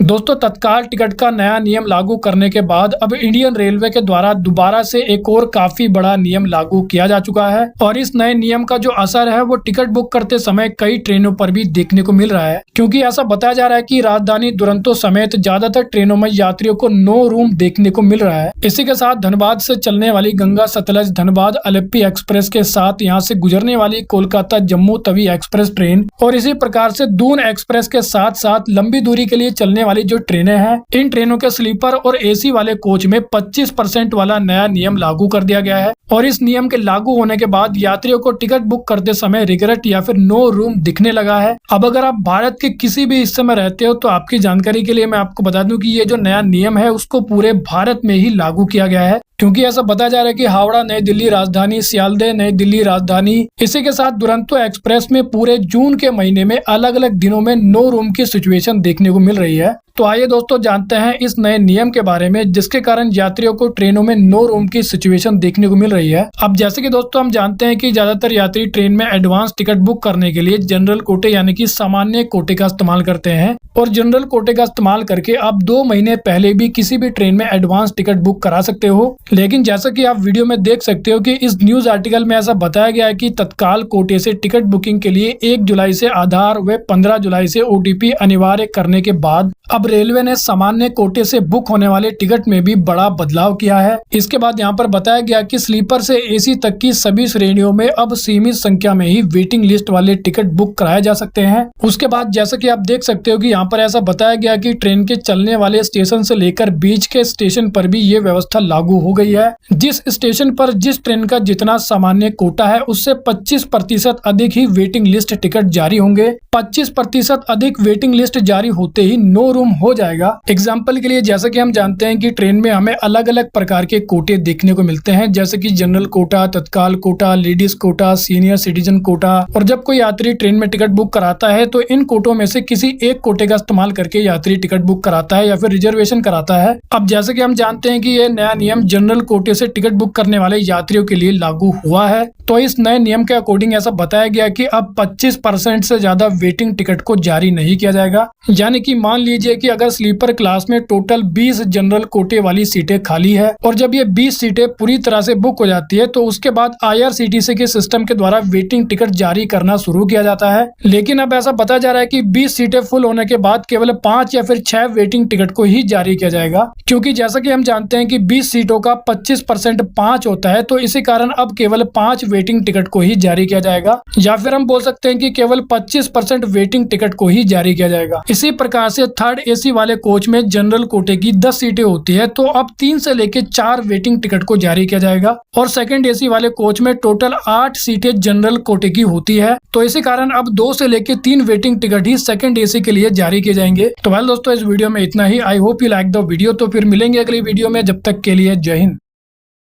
दोस्तों तत्काल टिकट का नया नियम लागू करने के बाद अब इंडियन रेलवे के द्वारा दोबारा से एक और काफी बड़ा नियम लागू किया जा चुका है और इस नए नियम का जो असर है वो टिकट बुक करते समय कई ट्रेनों पर भी देखने को मिल रहा है, क्योंकि ऐसा बताया जा रहा है कि राजधानी दुरंतो समेत ज्यादातर ट्रेनों में यात्रियों को नो रूम देखने को मिल रहा है। इसी के साथ धनबाद से चलने वाली गंगा सतलज धनबाद अलेप्पी एक्सप्रेस के साथ यहाँ से गुजरने वाली कोलकाता जम्मू तवी एक्सप्रेस ट्रेन और इसी प्रकार से दून एक्सप्रेस के साथ साथ लंबी दूरी के लिए चलने वाली जो ट्रेनें हैं, इन ट्रेनों के स्लीपर और एसी वाले कोच में 25% वाला नया नियम लागू कर दिया गया है। और इस नियम के लागू होने के बाद यात्रियों को टिकट बुक करते समय रिग्रेट या फिर नो रूम दिखने लगा है। अब अगर आप भारत के किसी भी हिस्से में रहते हो तो आपकी जानकारी के लिए मैं आपको बता दूं कि ये जो नया नियम है उसको पूरे भारत में ही लागू किया गया है, क्योंकि ऐसा बताया जा रहा है कि हावड़ा नई दिल्ली राजधानी, सियालदह नई दिल्ली राजधानी, इसी के साथ दुरंतो एक्सप्रेस में पूरे जून के महीने में अलग अलग दिनों में नो रूम की सिचुएशन देखने को मिल रही है। तो आइए दोस्तों जानते हैं इस नए नियम के बारे में, जिसके कारण यात्रियों को ट्रेनों में नो रूम की सिचुएशन देखने को मिल रही है। अब जैसे कि दोस्तों हम जानते हैं कि ज्यादातर यात्री ट्रेन में एडवांस टिकट बुक करने के लिए जनरल कोटे यानी कि सामान्य कोटे का इस्तेमाल करते हैं और जनरल कोटे का इस्तेमाल करके आप 2 महीने पहले भी किसी भी ट्रेन में एडवांस टिकट बुक करा सकते हो। लेकिन जैसा कि आप वीडियो में देख सकते हो कि इस न्यूज आर्टिकल में ऐसा बताया गया है कि तत्काल कोटे से टिकट बुकिंग के लिए 1 जुलाई से आधार व 15 जुलाई से OTP अनिवार्य करने के बाद अब रेलवे ने सामान्य कोटे से बुक होने वाले टिकट में भी बड़ा बदलाव किया है। इसके बाद यहाँ पर बताया गया कि स्लीपर से एसी तक की सभी श्रेणियों में अब सीमित संख्या में ही वेटिंग लिस्ट वाले टिकट बुक कराए जा सकते हैं। उसके बाद जैसा कि आप देख सकते हो कि यहाँ पर ऐसा बताया गया कि ट्रेन के चलने वाले स्टेशन से लेकर बीच के स्टेशन पर भी ये व्यवस्था लागू हो गई है। जिस स्टेशन पर जिस ट्रेन का जितना सामान्य कोटा है उससे 25% अधिक ही वेटिंग लिस्ट टिकट जारी होंगे। 25% अधिक वेटिंग लिस्ट जारी होते ही नो रूम हो जाएगा। एग्जाम्पल के लिए जैसा कि हम जानते हैं कि ट्रेन में हमें अलग अलग प्रकार के कोटे देखने को मिलते हैं, जैसे कि general quota, tatkal quota, ladies quota, senior citizen quota. और जब कोई यात्री ट्रेन में टिकट बुक कराता है तो इन कोटों में से किसी एक कोटे का इस्तेमाल करके यात्री टिकट बुक कराता है या फिर रिजर्वेशन कराता है। अब जैसे कि हम जानते हैं कि यह नया नियम जनरल कोटे से टिकट बुक करने वाले यात्रियों के लिए लागू हुआ है, तो इस नए नियम के अकॉर्डिंग ऐसा बताया गया कि अब 25% से ज्यादा वेटिंग टिकट को जारी नहीं किया जाएगा। यानी कि मान लीजिए कि अगर स्लीपर क्लास में टोटल 20 जनरल कोटे वाली सीटें खाली है और जब ये 20 सीटें पूरी तरह से बुक हो जाती है तो उसके बाद IRCTC के सिस्टम के द्वारा वेटिंग टिकट जारी करना शुरू किया जाता है। लेकिन अब ऐसा बताया जा रहा है कि 20 सीटें फुल होने के बाद केवल 5 या फिर 6 वेटिंग टिकट को ही जारी किया जाएगा, क्योंकि जैसा कि हम जानते हैं कि 20 सीटों का 25% 5 होता है, तो इसी कारण अब केवल 5 वेटिंग टिकट को ही जारी किया जाएगा। या फिर हम बोल सकते हैं कि केवल 25% वेटिंग टिकट को ही जारी किया जाएगा। इसी प्रकार से थर्ड AC वाले कोच में जनरल कोटे की 10 सीटें होती है, तो अब 3 से लेकर 4 वेटिंग टिकट को जारी किया जाएगा। और सेकंड AC वाले कोच में टोटल 8 सीटें जनरल कोटे की होती है, तो इसी कारण अब 2 से लेकर 3 वेटिंग टिकट ही सेकंड AC के लिए जारी किए जाएंगे। तो वेल दोस्तों इस वीडियो में इतना ही। I hope you like the video. तो फिर मिलेंगे अगली वीडियो में, जब तक के लिए जय हिंद।